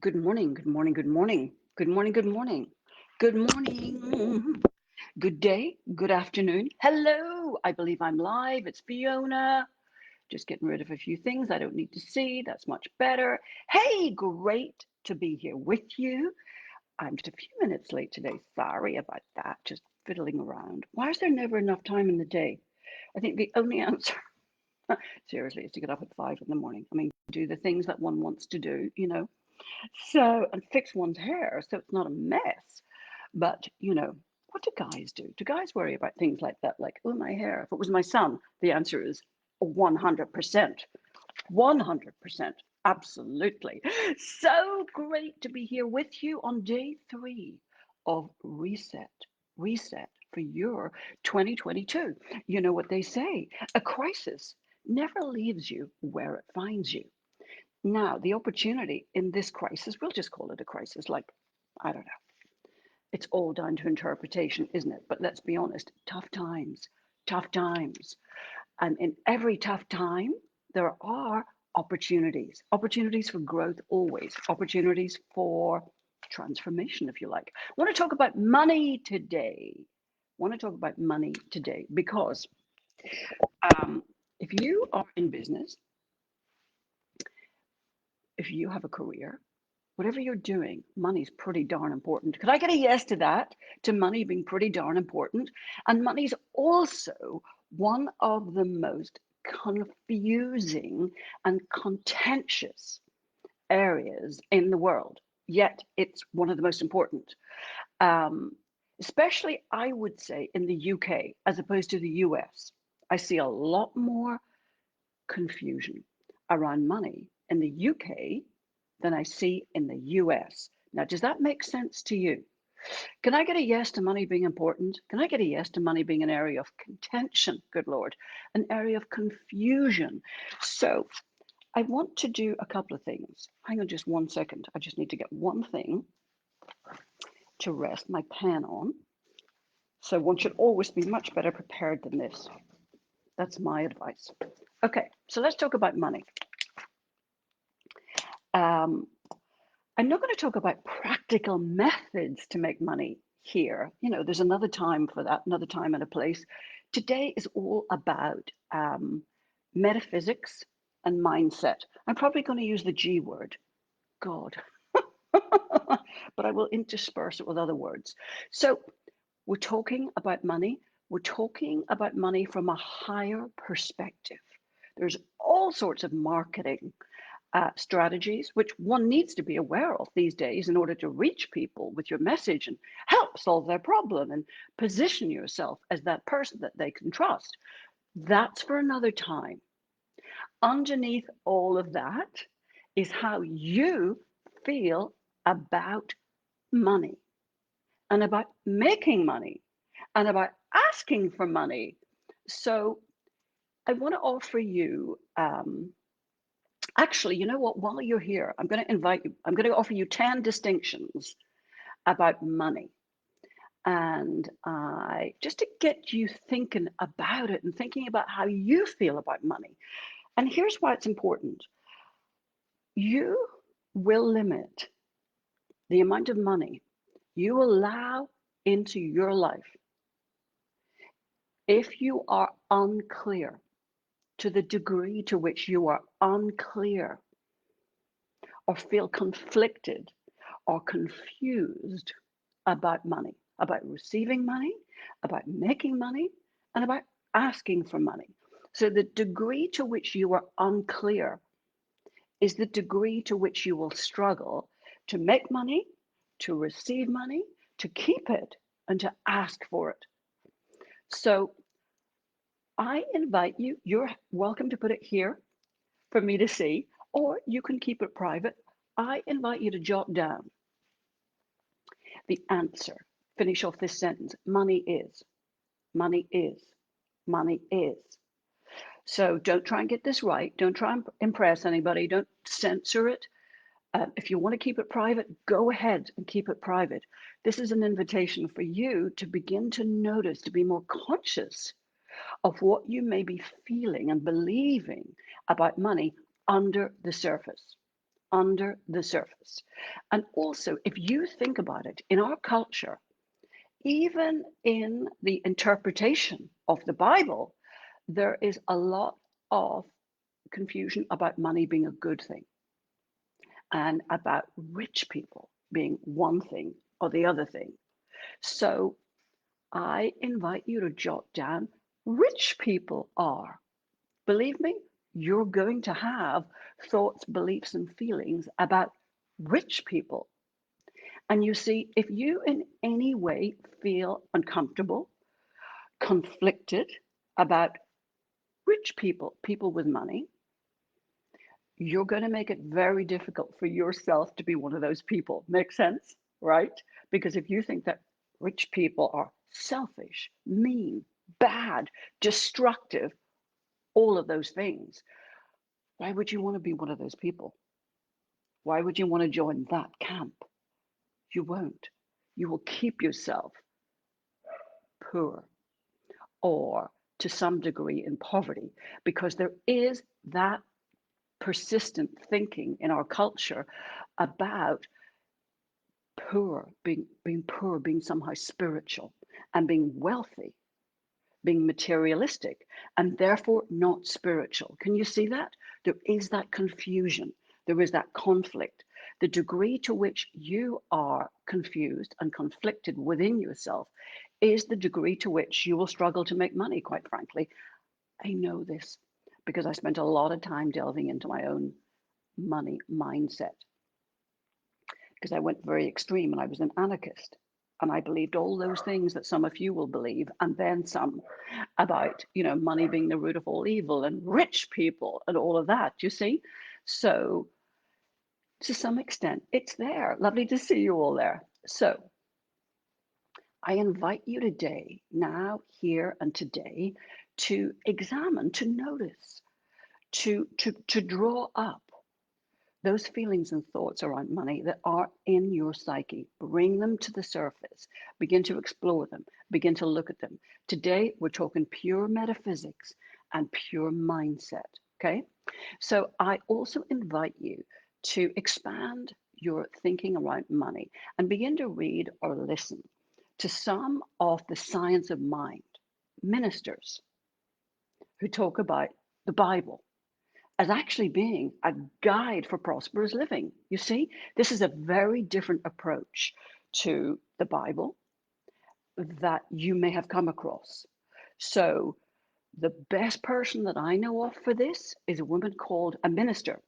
Good morning, good morning, good morning. Good morning, good morning. Good morning. Good day, good afternoon. Hello, I believe I'm live. It's Fiona. Just getting rid of a few things I don't need to see. That's much better. Hey, great to be here with you. I'm just a few minutes late today. Sorry about that. Just fiddling around. Why is there never enough time in the day? I think the only answer, seriously, is to get up at 5 in the morning. I mean, do the things that one wants to do. So, and fix one's hair so it's not a mess. But what do guys do? Do guys worry about things like that? Like, oh, my hair. If it was my son, the answer is 100%. 100%. Absolutely. So great to be here with you on day 3 of Reset. Reset for your 2022. You know what they say, a crisis never leaves you where it finds you. Now, the opportunity in this crisis, we'll just call it a crisis, like, I don't know. It's all down to interpretation, isn't it? But let's be honest, tough times, tough times. And in every tough time, there are opportunities, opportunities for growth always, opportunities for transformation, if you like. I want to talk about money today. Want to talk about money today because um, if you are in business, if you have a career, whatever you're doing, money's pretty darn important. Could I get a yes to that? To money being pretty darn important? And money's also one of the most confusing and contentious areas in the world. Yet it's one of the most important. Um, Especially, I would say, in the UK as opposed to the US. I see a lot more confusion around money in the UK than I see in the US. Now, does that make sense to you? Can I get a yes to money being important? Can I get a yes to money being an area of contention? Good Lord, an area of confusion. So I want to do a couple of things. Hang on just one second. I just need to get one thing to rest my pen on. So one should always be much better prepared than this. That's my advice. Okay, so let's talk about money. Um, I'm not going to talk about practical methods to make money here. There's another time for that, another time and a place. Today is all about metaphysics and mindset. I'm probably going to use the G word, God, but I will intersperse it with other words. So we're talking about money. We're talking about money from a higher perspective. There's all sorts of marketing strategies, which one needs to be aware of these days in order to reach people with your message and help solve their problem and position yourself as that person that they can trust. That's for another time. Underneath all of that is how you feel about money and about making money and about asking for money. So I want to offer you actually, you know what? While you're here, I'm going to invite you, I'm going to offer you 10 distinctions about money. And just to get you thinking about it and thinking about how you feel about money. And here's why it's important. You will limit the amount of money you allow into your life if you are unclear, to the degree to which you are unclear or feel conflicted or confused about money, about receiving money, about making money, and about asking for money. So, the degree to which you are unclear is the degree to which you will struggle to make money, to receive money, to keep it, and to ask for it. So, I invite you, you're welcome to put it here for me to see, or you can keep it private. I invite you to jot down the answer. Finish off this sentence. Money is, money is, money is. So don't try and get this right. Don't try and impress anybody. Don't censor it. If you want to keep it private, go ahead and keep it private. This is an invitation for you to begin to notice, to be more conscious of what you may be feeling and believing about money under the surface. under the surface. And also, if you think about it, in our culture, even in the interpretation of the Bible, there is a lot of confusion about money being a good thing and about rich people being one thing or the other thing. So I invite you to jot down rich people are. Believe me, you're going to have thoughts, beliefs, and feelings about rich people. And you see, if you in any way feel uncomfortable, conflicted about rich people, people with money, you're going to make it very difficult for yourself to be one of those people. Make sense? Right? Because if you think that rich people are selfish, mean, bad, destructive, all of those things, why would you want to be one of those people? Why would you want to join that camp? You won't. You will keep yourself poor or to some degree in poverty because there is that persistent thinking in our culture about poor, being somehow spiritual, and being wealthy, being materialistic, and therefore not spiritual. Can you see that? There is that confusion. There is that conflict. The degree to which you are confused and conflicted within yourself is the degree to which you will struggle to make money, quite frankly. I know this because I spent a lot of time delving into my own money mindset because I went very extreme and I was an anarchist. And I believed all those things that some of you will believe, and then some about, money being the root of all evil and rich people and all of that, you see? So, to some extent, it's there. Lovely to see you all there. So, I invite you today, now, here, and today, to examine, to notice, to draw up those feelings and thoughts around money that are in your psyche. Bring them to the surface. Begin to explore them. Begin to look at them. Today, we're talking pure metaphysics and pure mindset. Okay? So I also invite you to expand your thinking around money and begin to read or listen to some of the science of mind ministers who talk about the Bible as actually being a guide for prosperous living. You see, this is a very different approach to the Bible that you may have come across. So, the best person that I know of for this is a woman called a minister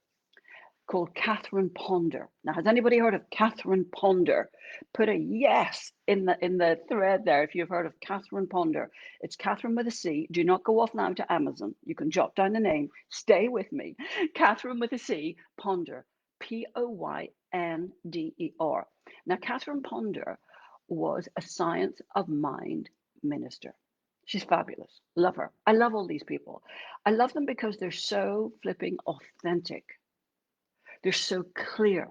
called Catherine Ponder. Now, has anybody heard of Catherine Ponder? Put a yes in the thread there if you've heard of Catherine Ponder. It's Catherine with a C. Do not go off now to Amazon. You can jot down the name. Stay with me. Catherine with a C, Ponder. Poynder. Now, Catherine Ponder was a science of mind minister. She's fabulous. Love her. I love all these people. I love them because they're so flipping authentic. They're so clear.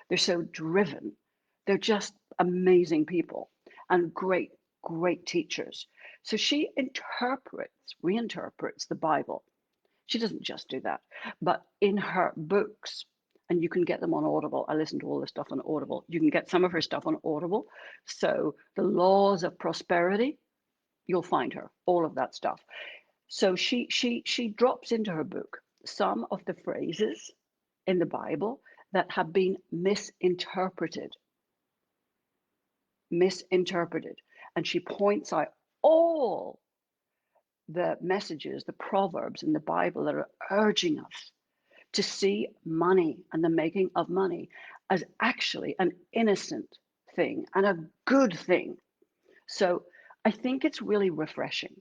They're so driven. They're just amazing people and great, great teachers. So she reinterprets the Bible. She doesn't just do that, but in her books, and you can get them on Audible. I listen to all this stuff on Audible. You can get some of her stuff on Audible. So the laws of prosperity, you'll find her, all of that stuff. So she drops into her book some of the phrases in the Bible that have been misinterpreted. And she points out all the messages, the proverbs in the Bible that are urging us to see money and the making of money as actually an innocent thing and a good thing. So I think it's really refreshing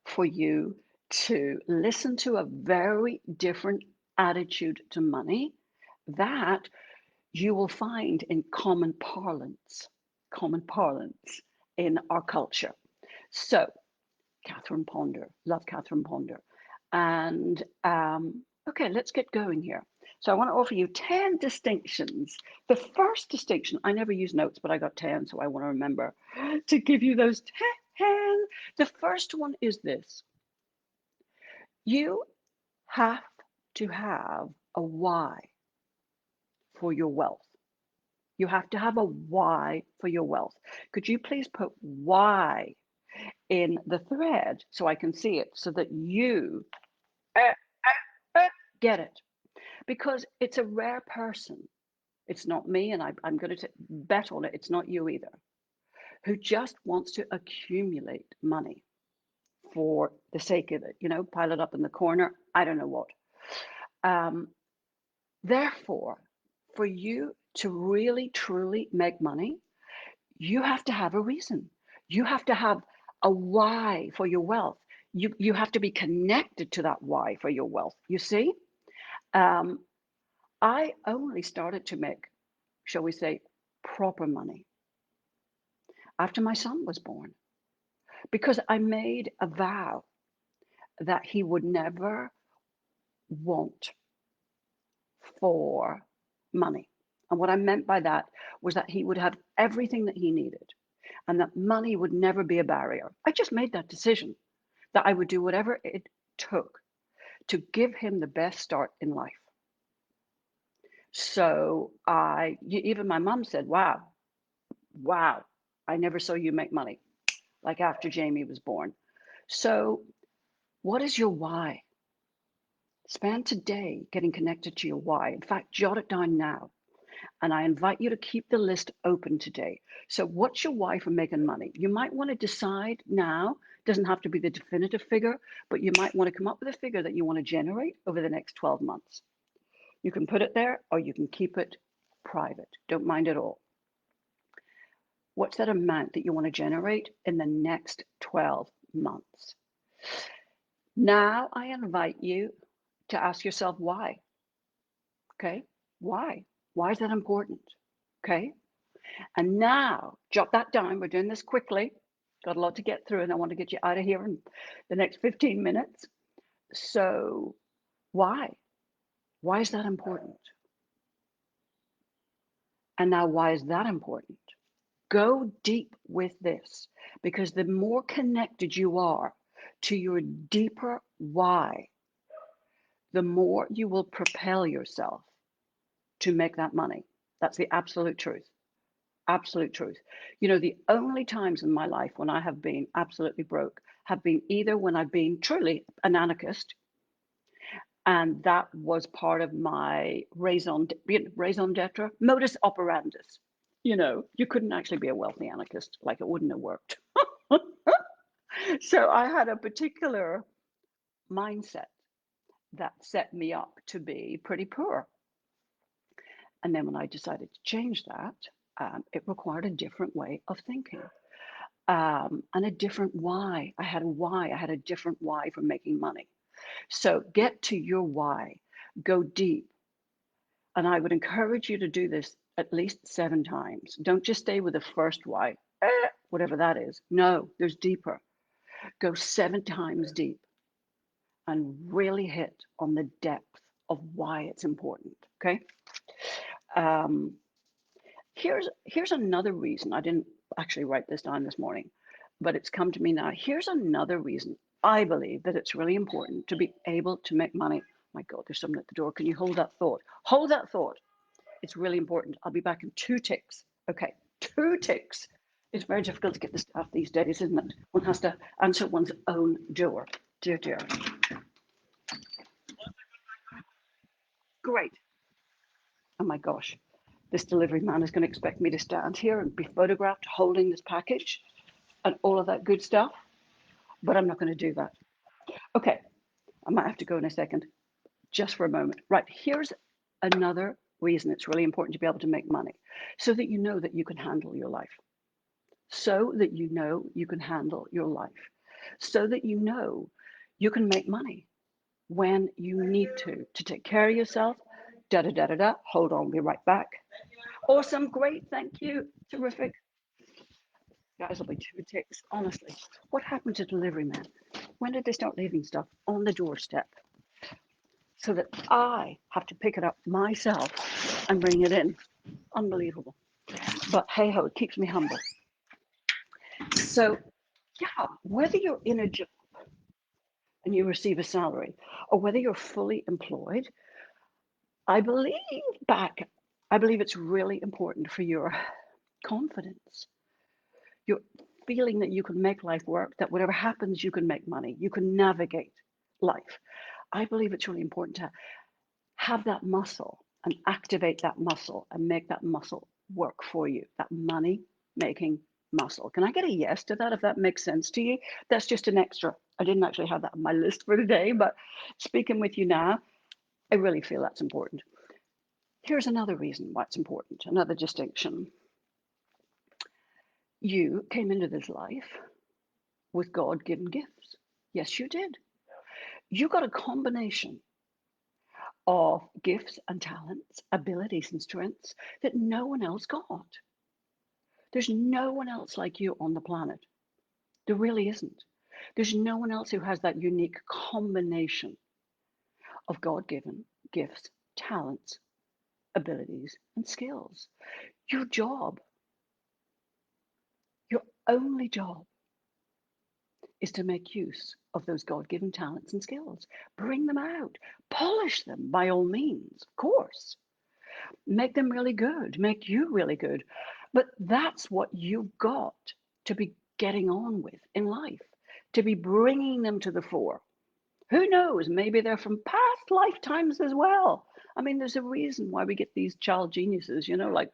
for you to listen to a very different attitude to money that you will find in common parlance in our culture. So, Catherine Ponder, love Catherine Ponder. And okay, let's get going here. So, I want to offer you 10 distinctions. The first distinction, I never use notes, but I got 10, so I want to remember to give you those 10. The first one is this: you have to have a why for your wealth. You have to have a why for your wealth. Could you please put why in the thread so I can see it so that you uh, get it? Because it's a rare person. It's not me, and I'm going to bet on it. It's not you either, who just wants to accumulate money for the sake of it, pile it up in the corner. I don't know what. Um, Therefore, for you to really, truly make money, you have to have a reason. You have to have a why for your wealth. You have to be connected to that why for your wealth. You see, um, I only started to make, shall we say, proper money after my son was born because I made a vow that he would never want for money. And what I meant by that was that he would have everything that he needed and that money would never be a barrier. I just made that decision that I would do whatever it took to give him the best start in life. So even my mom said, wow, I never saw you make money like after Jamie was born. So, what is your why? Spend today getting connected to your why. In fact, jot it down now. And I invite you to keep the list open today. So, what's your why for making money? You might want to decide now, doesn't have to be the definitive figure, but you might want to come up with a figure that you want to generate over the next 12 months. You can put it there or you can keep it private. Don't mind at all. What's that amount that you want to generate in the next 12 months? Now I invite you to ask yourself why. Okay? Why? Why is that important? Okay? And now, jot that down. We're doing this quickly. Got a lot to get through, and I want to get you out of here in the next 15 minutes. So, why? Why is that important? And now, why is that important? Go deep with this because the more connected you are to your deeper why, the more you will propel yourself to make that money. That's the absolute truth. Absolute truth. The only times in my life when I have been absolutely broke have been either when I've been truly an anarchist, and that was part of my raison d'etre, modus operandus. You couldn't actually be a wealthy anarchist, like it wouldn't have worked. So I had a particular mindset that set me up to be pretty poor. And then when I decided to change that, it required a different way of thinking. And a different why. I had a why. I had a different why for making money. So get to your why, go deep. And I would encourage you to do this at least 7 times. Don't just stay with the first why, whatever that is. No, there's deeper. Go 7 times deep and really hit on the depth of why it's important. Okay. Um, here's another reason. I didn't actually write this down this morning, but it's come to me now. Here's another reason I believe that it's really important to be able to make money. My God, there's someone at the door. Can you hold that thought? Hold that thought. It's really important. I'll be back in 2 ticks. Okay, 2 ticks. It's very difficult to get the stuff these days, isn't it? One has to answer one's own door. Dear, dear. Great. Oh my gosh. This delivery man is going to expect me to stand here and be photographed holding this package and all of that good stuff, but I'm not going to do that. Okay, I might have to go in a second, just for a moment. Right, here's another reason it's really important to be able to make money, so that you know that you can handle your life. So that you know you can handle your life. So that you know you can make money when you need to take care of yourself. Da da da da da. Hold on, be right back. Awesome, great, thank you, terrific. Guys, will be 2 ticks. Honestly, what happened to delivery men? When did they start leaving stuff on the doorstep so that I have to pick it up myself and bring it in? Unbelievable. But hey ho, it keeps me humble. So, yeah, whether you're in a job, and you receive a salary, or whether you're fully employed, I believe back, I believe it's really important for your confidence, your feeling that you can make life work, that whatever happens, you can make money, you can navigate life. I believe it's really important to have that muscle and activate that muscle and make that muscle work for you, that money making muscle. Can I get a yes to that if that makes sense to you? That's just an extra. I didn't actually have that on my list for today, but speaking with you now, I really feel that's important. Here's another reason why it's important, another distinction. You came into this life with God given gifts. Yes, you did. You got a combination of gifts and talents, abilities and strengths that no one else got. There's no one else like you on the planet. There really isn't. There's no one else who has that unique combination of God given gifts, talents, abilities, and skills. Your job, your only job, is to make use of those God given talents and skills. Bring them out, polish them by all means, of course. Make them really good, make you really good. But that's what you've got to be getting on with in life, to be bringing them to the fore. Who knows? Maybe they're from past lifetimes as well. I mean, there's a reason why we get these child geniuses, like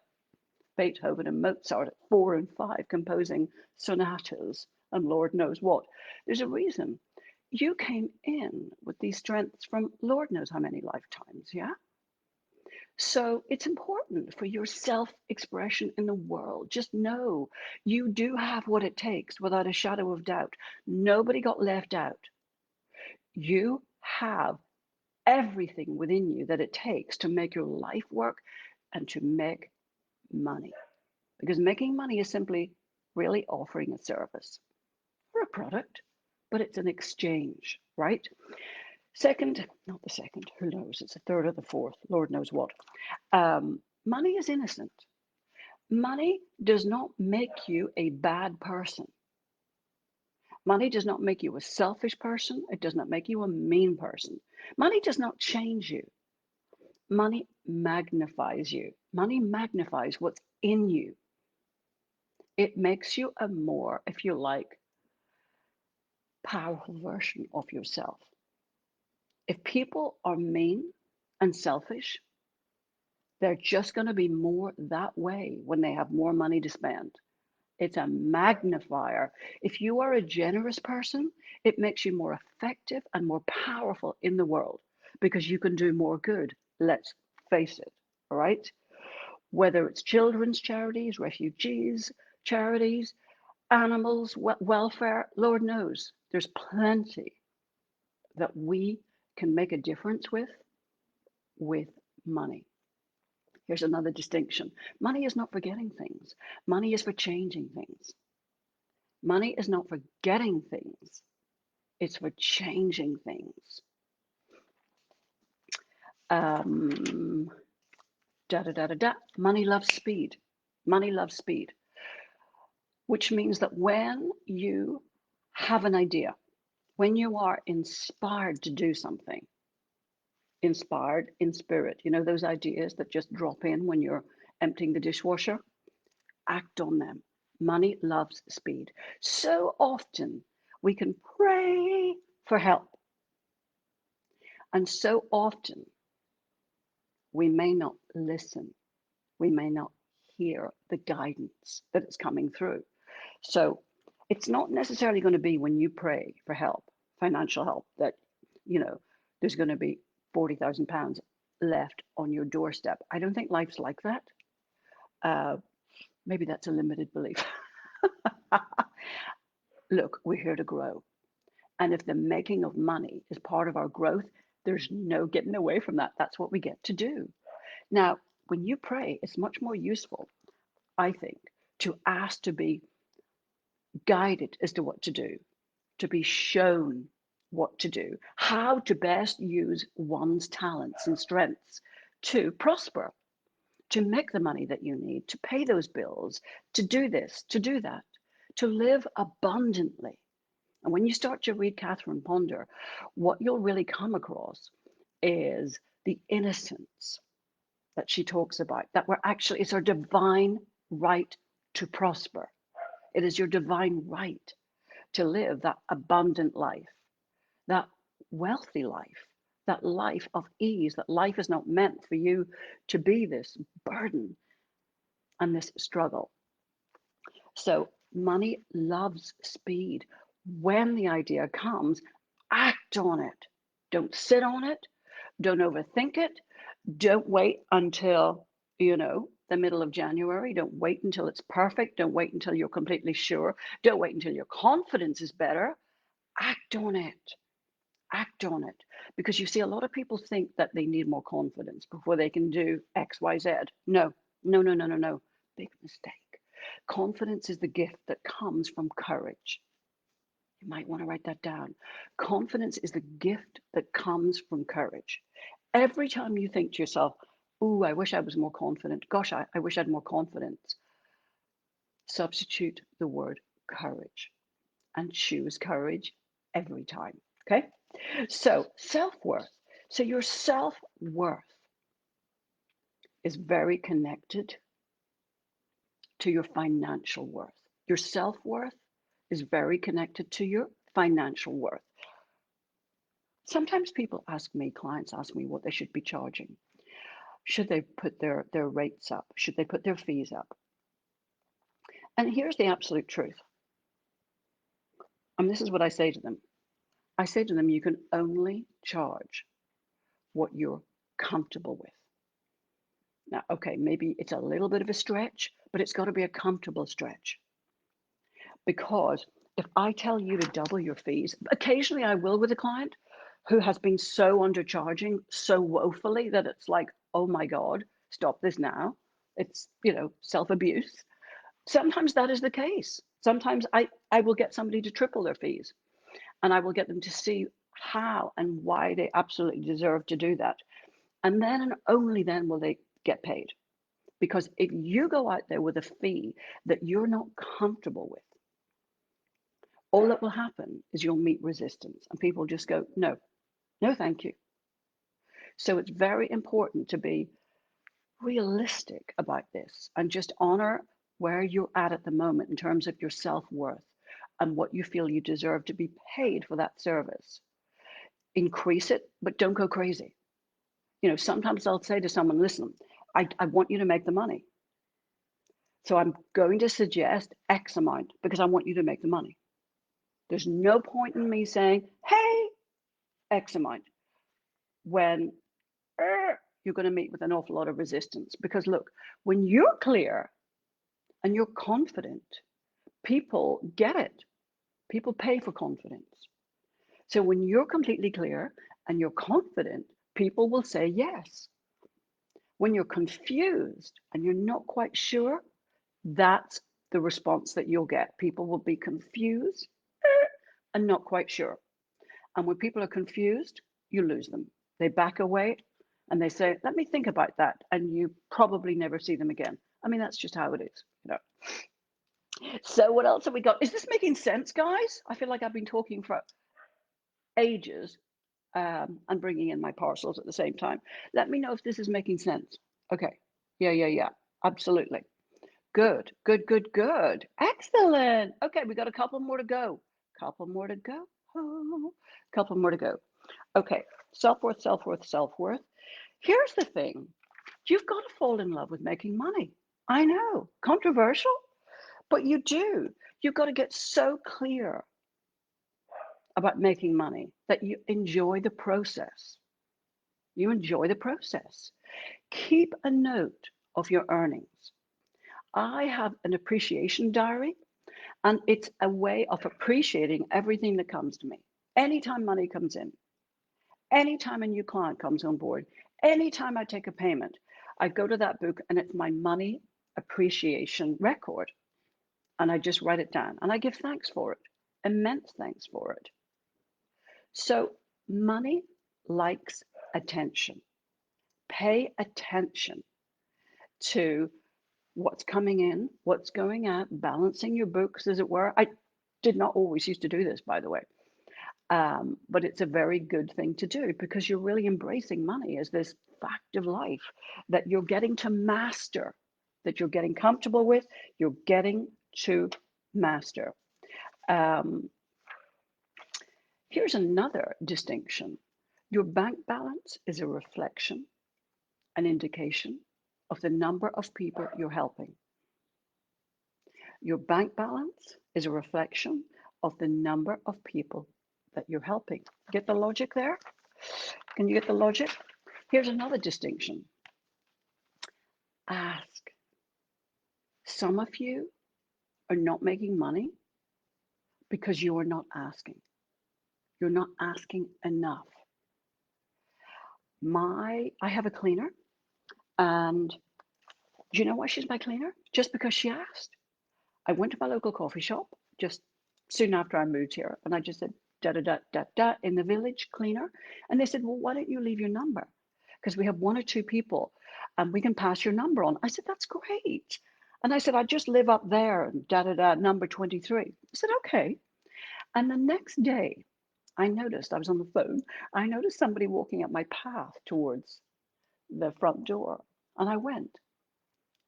Beethoven and Mozart at 4 and 5 composing sonatas and Lord knows what. There's a reason. You came in with these strengths from Lord knows how many lifetimes, yeah? So it's important for your self expression in the world. Just know you do have what it takes without a shadow of doubt. Nobody got left out. You have everything within you that it takes to make your life work and to make money. Because making money is simply really offering a service or a product, but it's an exchange, right? Second, not the second, who knows? It's the third or the fourth, Lord knows what. Money is innocent. Money does not make you a bad person. Money does not make you a selfish person. It does not make you a mean person. Money does not change you. Money magnifies you. Money magnifies what's in you. It makes you a more, if you like, powerful version of yourself. If people are mean and selfish, they're just going to be more that way when they have more money to spend. It's a magnifier. If you are a generous person, it makes you more effective and more powerful in the world because you can do more good. Let's face it, all right? Whether it's children's charities, refugees charities, animals, welfare, Lord knows there's plenty that we can make a difference with money. Here's another distinction. Money is not for getting things. Money is for changing things. Money is not for getting things. It's for changing things. Um, da da da da da. Money loves speed. Money loves speed, which means that when you have an idea, when you are inspired to do something, inspired in spirit, those ideas that just drop in when you're emptying the dishwasher, act on them. Money loves speed. So often we can pray for help, and so often we may not listen. We may not hear the guidance that is coming through. So it's not necessarily going to be when you pray for help, financial help, that, there's going to be £40,000 left on your doorstep. I don't think life's like that. Uh, Maybe that's a limited belief. Look, we're here to grow. And if the making of money is part of our growth, there's no getting away from that. That's what we get to do. Now, when you pray, it's much more useful, I think, to ask to be guided as to what to do, to be shown what to do, how to best use one's talents and strengths to prosper, to make the money that you need, to pay those bills, to do this, to do that, to live abundantly. And when you start to read Catherine Ponder, what you'll really come across is the innocence that she talks about, that we're actually, it's our divine right to prosper. It is your divine right to live that abundant life, that wealthy life, that life of ease, that life is not meant for you to be this burden and this struggle. So money loves speed. When the idea comes, act on it. Don't sit on it. Don't overthink it. Don't wait until, the middle of January. Don't wait until it's perfect. Don't wait until you're completely sure. Don't wait until your confidence is better. Act on it. Act on it. Because you see, a lot of people think that they need more confidence before they can do X, Y, Z. No, no, no, no, no, no. Big mistake. Confidence is the gift that comes from courage. You might want to write that down. Confidence is the gift that comes from courage. Every time you think to yourself, ooh, I wish I was more confident. Gosh, I wish I had more confidence. Substitute the word courage and choose courage every time. Okay? So, self-worth. So, your self-worth is very connected to your financial worth. Your self-worth is very connected to your financial worth. Sometimes clients ask me what they should be charging. Should they put their rates up? Should they put their fees up? And here's the absolute truth. And this is what I say to them. I say to them, you can only charge what you're comfortable with. Now, okay, maybe it's a little bit of a stretch, but it's got to be a comfortable stretch. Because if I tell you to double your fees, occasionally I will with a client who has been so undercharging so woefully that it's like, oh my God, stop this now. It's, self-abuse. Sometimes that is the case. Sometimes I will get somebody to triple their fees and I will get them to see how and why they absolutely deserve to do that. And then and only then will they get paid. Because if you go out there with a fee that you're not comfortable with, all that will happen is you'll meet resistance and people just go, no, no, thank you. So it's very important to be realistic about this and just honor where you're at the moment in terms of your self-worth and what you feel you deserve to be paid for that service. Increase it, but don't go crazy. Sometimes I'll say to someone, listen, I want you to make the money. So I'm going to suggest X amount because I want you to make the money. There's no point in me saying, hey, X amount, when you're going to meet with an awful lot of resistance. Because look, when you're clear and you're confident, people get it. People pay for confidence. So when you're completely clear and you're confident, people will say yes. When you're confused and you're not quite sure, that's the response that you'll get. People will be confused and not quite sure. And when people are confused, you lose them. They back away and they say, let me think about that. And you probably never see them again. I mean, that's just how it is. So what else have we got? Is this making sense, guys? I feel like I've been talking for ages and bringing in my parcels at the same time. Let me know if this is making sense. Okay. Yeah. Absolutely. Good. Excellent. Okay, we got a couple more to go. Couple more to go. Okay, self-worth. Here's the thing. You've got to fall in love with making money. I know, controversial, but you do. You've got to get so clear about making money that you enjoy the process. You enjoy the process. Keep a note of your earnings. I have an appreciation diary, and it's a way of appreciating everything that comes to me. Anytime money comes in, anytime a new client comes on board, anytime I take a payment, I go to that book and it's my money appreciation record. And I just write it down and I give thanks for it, immense thanks for it. So money likes attention. Pay attention to what's coming in, what's going out, balancing your books, as it were. Did not always used to do this, by the way. But it's a very good thing to do because you're really embracing money as this fact of life that you're getting to master, that you're getting comfortable with, you're getting to master. Um, Here's another distinction. Your bank balance is a reflection, an indication of the number of people you're helping. Your bank balance is a reflection of the number of people that you're helping. Get the logic there? Can you get the logic? Here's another distinction. Ask. Some of you are not making money because you are not asking. You're not asking enough. I have a cleaner, and do you know why she's my cleaner? Just because she asked. I went to my local coffee shop just soon after I moved here, and I just said da da da da da in the village cleaner, and they said, well, why don't you leave your number? Because we have one or two people, and we can pass your number on. I said, that's great. And I said, I just live up there, da da da, number 23. I said, okay. And the next day, I noticed, I was on the phone, I noticed somebody walking up my path towards the front door. And I went,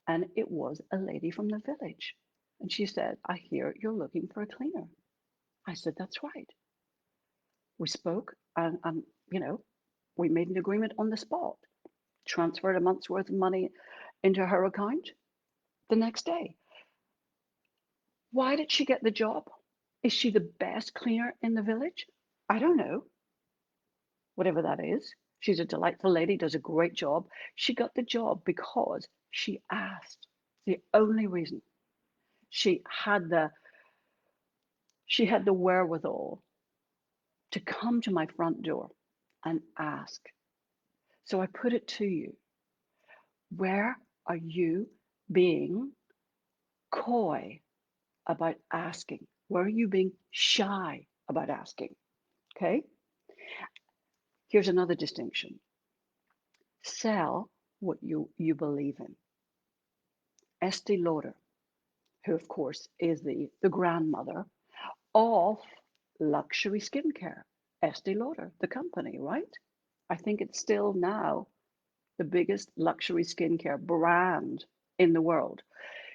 and it was a lady from the village. And she said, I hear you're looking for a cleaner. I said, that's right. We spoke, and we made an agreement on the spot, transferred a month's worth of money into her account the next day. Why did she get the job? Is she the best cleaner in the village? I don't know. Whatever that is. She's a delightful lady, does a great job. She got the job because she asked. The only reason. She had the wherewithal to come to my front door and ask. So I put it to you. Where are you being coy about asking? Where are you being shy about asking? Okay. Here's another distinction. Sell what you believe in. Estee Lauder, who of course is the grandmother of luxury skincare. Estee Lauder, the company, right? I think it's still now the biggest luxury skincare brand in the world.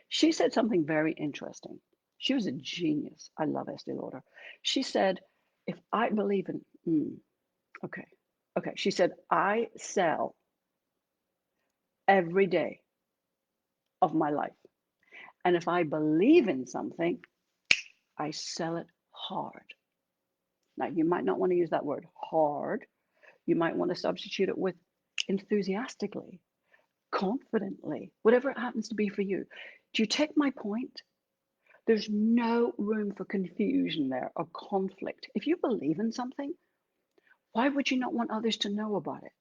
She said something very interesting. She was a genius. I love Estee Lauder. She said, if I believe in, okay, okay. She said, I sell every day of my life. And if I believe in something, I sell it hard. Now, you might not want to use that word hard. You might want to substitute it with enthusiastically, confidently, whatever it happens to be for you. Do you take my point? There's no room for confusion there or conflict. If you believe in something, why would you not want others to know about it?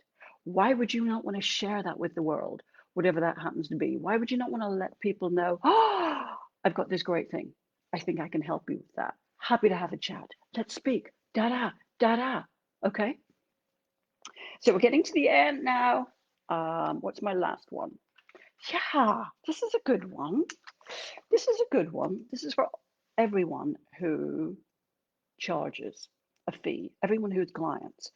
Why would you not want to share that with the world, whatever that happens to be? Why would you not want to let people know, oh, I've got this great thing. I think I can help you with that. Happy to have a chat. Let's speak. Da da, da da. Okay. So we're getting to the end now. What's my last one? Yeah, this is a good one. This is a good one. This is for everyone who charges a fee, everyone who has clients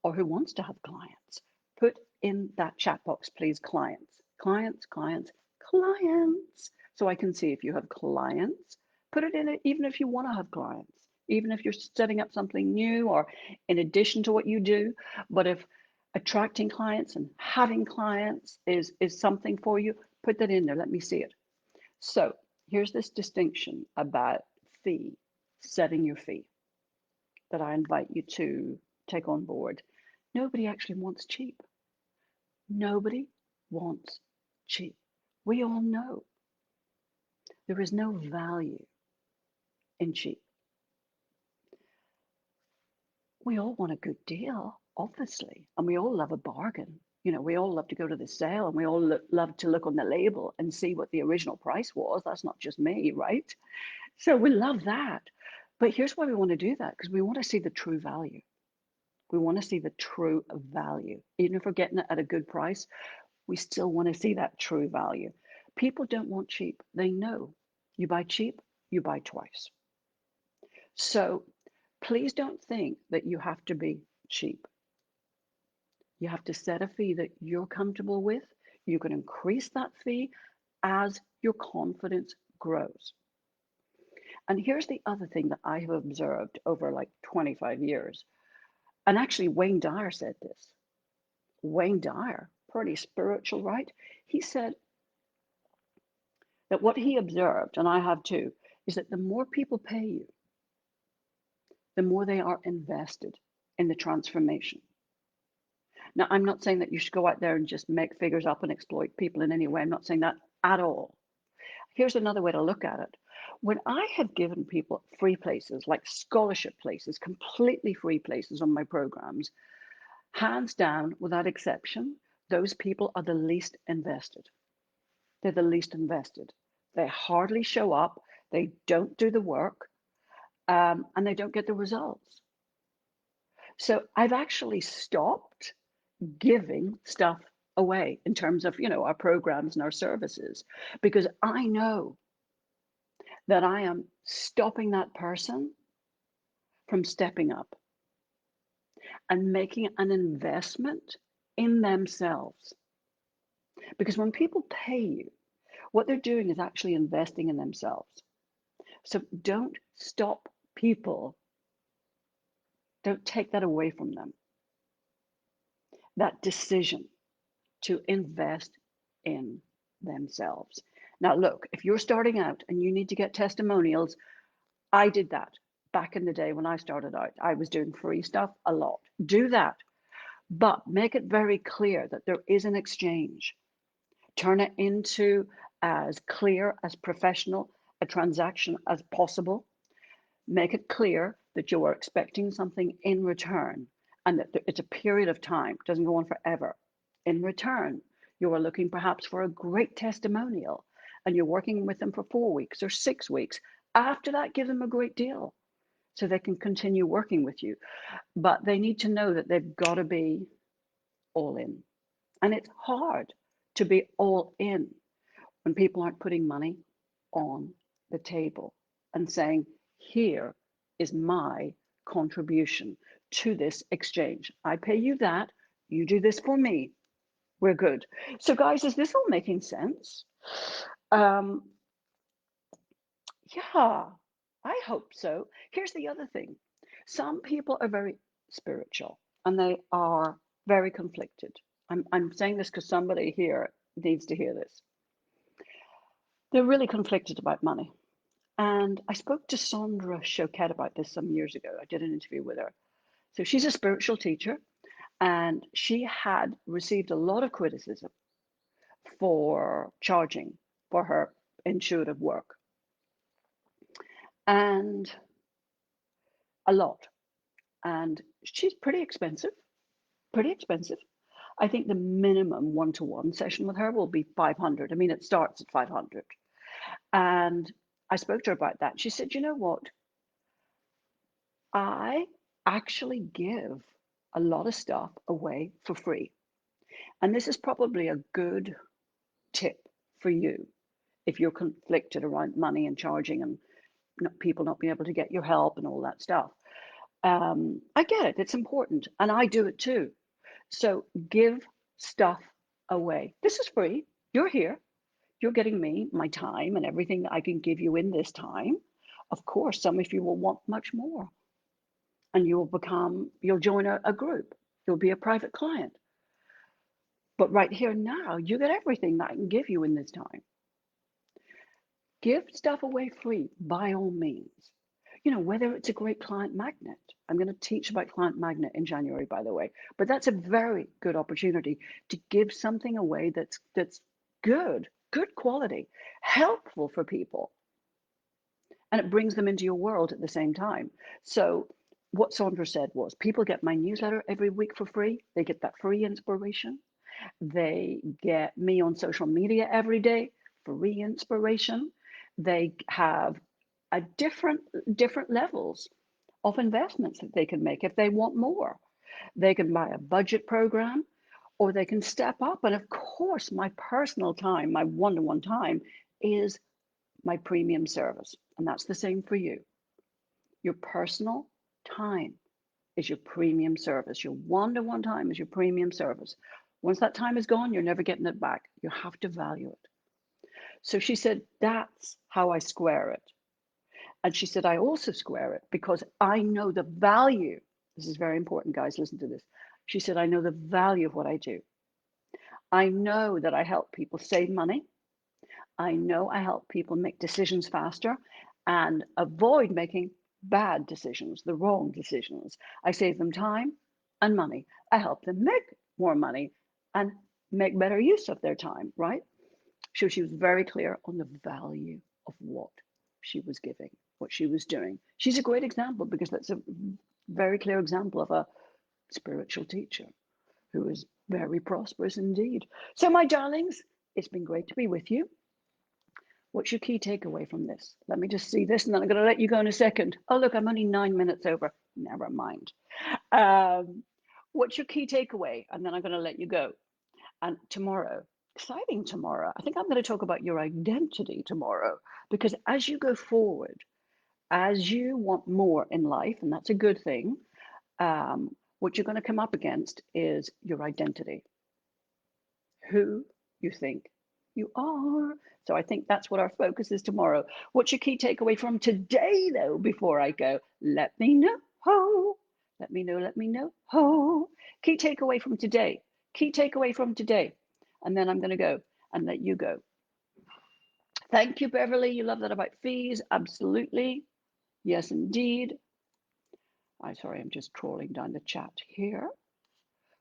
or who wants to have clients. Put in that chat box, please, clients, clients, clients, clients. So I can see if you have clients. Put it in it, even if you want to have clients, even if you're setting up something new or in addition to what you do. But if attracting clients and having clients is something for you, put that in there. Let me see it. So here's this distinction about fee, setting your fee, that I invite you to take on board. Nobody actually wants cheap. Nobody wants cheap. We all know there is no value in cheap. We all want a good deal, obviously, and we all love a bargain. We all love to go to the sale and we all love to look on the label and see what the original price was. That's not just me, right? So we love that. But here's why we want to do that, because we want to see the true value. We want to see the true value. Even if we're getting it at a good price, we still want to see that true value. People don't want cheap. They know you buy cheap, you buy twice. So please don't think that you have to be cheap. You have to set a fee that you're comfortable with. You can increase that fee as your confidence grows. And here's the other thing that I have observed over like 25 years. And actually, Wayne Dyer said this. Wayne Dyer, pretty spiritual, right? He said that what he observed, and I have too, is that the more people pay you, the more they are invested in the transformation. Now, I'm not saying that you should go out there and just make figures up and exploit people in any way. I'm not saying that at all. Here's another way to look at it. When I have given people free places, like scholarship places, completely free places on my programs, hands down, without exception, those people are the least invested. They're the least invested. They hardly show up, they don't do the work, and they don't get the results. So I've actually stopped giving stuff away in terms of, our programs and our services, because I know that I am stopping that person from stepping up and making an investment in themselves. Because when people pay you, what they're doing is actually investing in themselves. So don't stop people, don't take that away from them. That decision to invest in themselves. Now, look, if you're starting out and you need to get testimonials, I did that back in the day when I started out. I was doing free stuff a lot. Do that, but make it very clear that there is an exchange. Turn it into as clear, as professional a transaction as possible. Make it clear that you are expecting something in return and that it's a period of time, it doesn't go on forever. In return, you are looking perhaps for a great testimonial and you're working with them for 4 weeks or 6 weeks. After that, give them a great deal so they can continue working with you. But they need to know that they've got to be all in. And it's hard to be all in when people aren't putting money on the table and saying, here is my contribution to this exchange. I pay you that, you do this for me. We're good. So, guys, is this all making sense? Um, yeah, I hope so. Here's the other thing, some people are very spiritual and they are very conflicted. I'm saying this because somebody here needs to hear this. They're really conflicted about money. And I spoke to Sandra Choquette about this some years ago. I did an interview with her. So she's a spiritual teacher, and she had received a lot of criticism for charging for her intuitive work, and a lot. And she's pretty expensive, pretty expensive. I think the minimum one-to-one session with her will be 500. I mean, it starts at 500. And I spoke to her about that. She said, you know what? I actually give a lot of stuff away for free. And this is probably a good tip for you if you're conflicted around money and charging and people not being able to get your help and all that stuff. I get it, it's important. And I do it too. So give stuff away. This is free. You're here. You're getting me, my time, and everything that I can give you in this time. Of course, some of you will want much more. And you'll join a group. You'll be a private client. But right here now, you get everything that I can give you in this time. Give stuff away free by all means. Whether it's a great client magnet. I'm going to teach about client magnet in January, by the way. But that's a very good opportunity to give something away that's good quality, helpful for people. And it brings them into your world at the same time. So what Sandra said was, people get my newsletter every week for free. They get that free inspiration. They get me on social media every day, free inspiration. They have a different levels of investments that they can make if they want more. They can buy a budget program or they can step up. And of course, my personal time, my one-to-one time is my premium service. And that's the same for you. Your personal time is your premium service. Your one-to-one time is your premium service. Once that time is gone, you're never getting it back. You have to value it. So she said, that's how I square it. And she said, I also square it because I know the value. This is very important, guys. Listen to this. She said, I know the value of what I do. I know that I help people save money. I know I help people make decisions faster and avoid making bad decisions, the wrong decisions. I save them time and money. I help them make more money and make better use of their time, right? So she was very clear on the value of what she was giving, what she was doing. She's a great example because that's a very clear example of a spiritual teacher who is very prosperous indeed. So, my darlings, it's been great to be with you. What's your key takeaway from this? Let me just see this and then I'm going to let you go in a second. Oh, look, I'm only 9 minutes over. Never mind. What's your key takeaway? And then I'm going to let you go. And tomorrow, exciting tomorrow, I think I'm going to talk about your identity tomorrow because as you go forward, as you want more in life, and that's a good thing, what you're going to come up against is your identity, who you think you are. So I think that's what our focus is tomorrow. What's your key takeaway from today, though, before I go? Let me know. Ho. Let me know. Let me know. Ho. Key takeaway from today. Key takeaway from today. And then I'm going to go and let you go. Thank you, Beverly. You love that about fees. Absolutely. Yes, indeed. I'm just trawling down the chat here.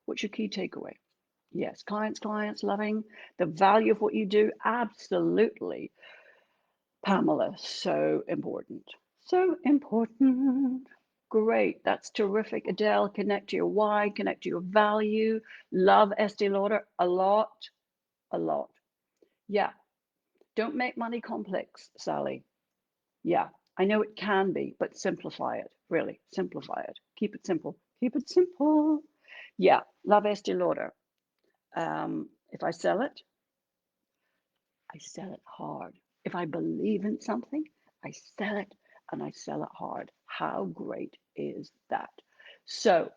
What's your key takeaway? Yes, clients, loving the value of what you do. Absolutely. Pamela, so important. So important. Great. That's terrific. Adele, connect to your why, connect to your value. Love Estee Lauder a lot, a lot. Yeah. Don't make money complex, Sally. Yeah. I know it can be, but simplify it. Really, simplify it. Keep it simple. Keep it simple. Yeah. Love Estee Lauder. If I sell it, I sell it hard. If I believe in something, I sell it and I sell it hard. How great is that? So,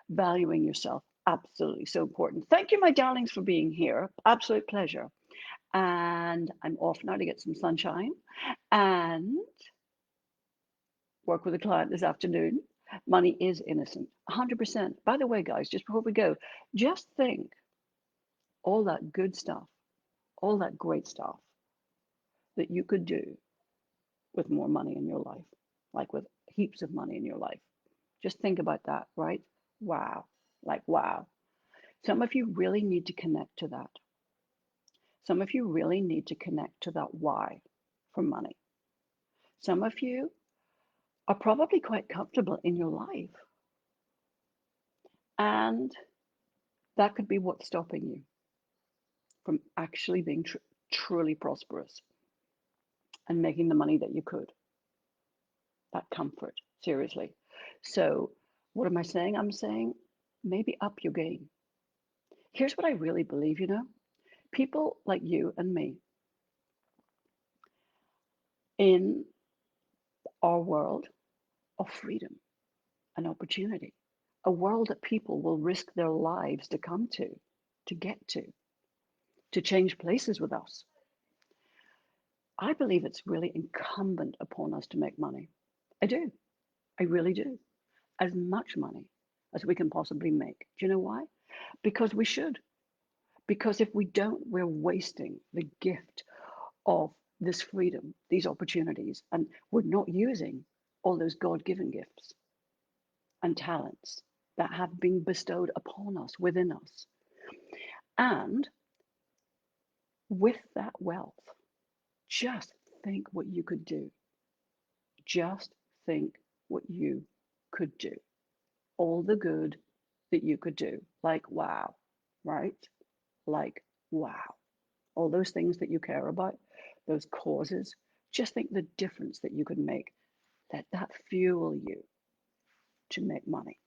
valuing yourself, absolutely so important. Thank you, my darlings, for being here. Absolute pleasure. And I'm off now to get some sunshine and work with a client this afternoon. Money is innocent, 100%. By the way, guys, just before we go, just think all that good stuff, all that great stuff that you could do with more money in your life, like with heaps of money in your life. Just think about that, right? Wow. Like, wow. Some of you really need to connect to that. Some of you really need to connect to that why for money. Some of you are probably quite comfortable in your life. And that could be what's stopping you from actually being truly prosperous and making the money that you could. That comfort, seriously. So, what am I saying? I'm saying maybe up your game. Here's what I really believe, people like you and me in our world of freedom and opportunity, a world that people will risk their lives to come to get to change places with us. I believe it's really incumbent upon us to make money. I do. I really do. As much money as we can possibly make. Do you know why? Because we should. Because if we don't, we're wasting the gift of this freedom, these opportunities, and we're not using all those God given gifts and talents that have been bestowed upon us, within us. And with that wealth, just think what you could do. Just think what you could do. All the good that you could do. Like, wow, right? Like, wow. All those things that you care about, those causes, just think the difference that you could make. Let that fuel you to make money.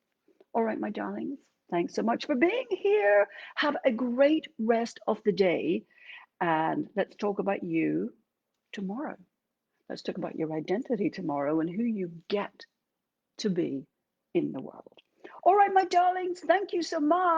All right, my darlings, thanks so much for being here. Have a great rest of the day. And let's talk about you tomorrow. Let's talk about your identity tomorrow and who you get to be in the world. All right, my darlings, thank you so much.